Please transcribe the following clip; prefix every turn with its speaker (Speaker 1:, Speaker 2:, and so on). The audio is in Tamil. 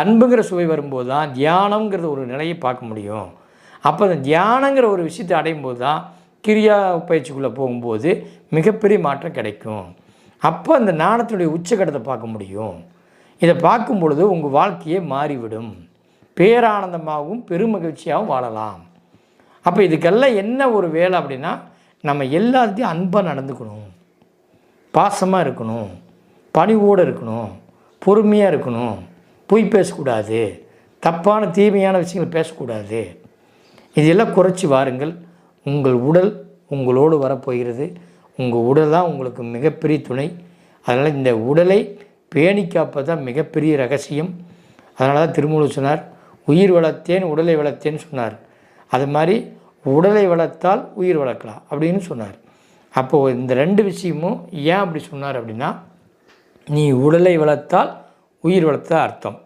Speaker 1: அன்புங்கிற சுவை வரும்போது தான் தியானம்ங்கிறது ஒரு நிலையை பார்க்க முடியும். அப்போ அந்த தியானங்கிற ஒரு விஷயத்தை அடையும் போது தான் கிரியா பயிற்சிக்குள்ளே போகும்போது மிகப்பெரிய மாற்றம் கிடைக்கும். அப்போ அந்த ஞானத்தினுடைய உச்சக்கட்டத்தை பார்க்க முடியும். இதை பார்க்கும் பொழுது உங்கள் வாழ்க்கையே மாறிவிடும். பேரானந்தமாகவும் பெருமகிழ்ச்சியாகவும் வாழலாம். அப்போ இதுக்கெல்லாம் என்ன ஒரு வேலை அப்படின்னா, நம்ம எல்லாத்தையும் அன்பாக நடந்துக்கணும், பாசமாக இருக்கணும், பணிவோடு இருக்கணும், பொறுமையாக இருக்கணும், பொய் பேசக்கூடாது, தப்பான தீமையான விஷயங்கள் பேசக்கூடாது. இதெல்லாம் குறைச்சி வாருங்கள். உங்கள் உடல் உங்களோடு வரப்போகிறது. உங்கள் உடல் தான் உங்களுக்கு மிகப்பெரிய துணை. அதனால் இந்த உடலை பேணி காப்பது தான் மிகப்பெரிய ரகசியம். அதனால தான் திருமூலர் சொன்னார், உயிர் வளர்த்தேன் உடலை வளர்த்தேன்னு சொன்னார். அது மாதிரி உடலை வளர்த்தால் உயிர் வளர்க்கலாம் அப்படின்னு சொன்னார். அப்போது இந்த 2 விஷயமும் ஏன் அப்படி சொன்னார் அப்படின்னா, நீ உடலை வளர்த்தால் உயிர் வளர்த்த அர்த்தம்.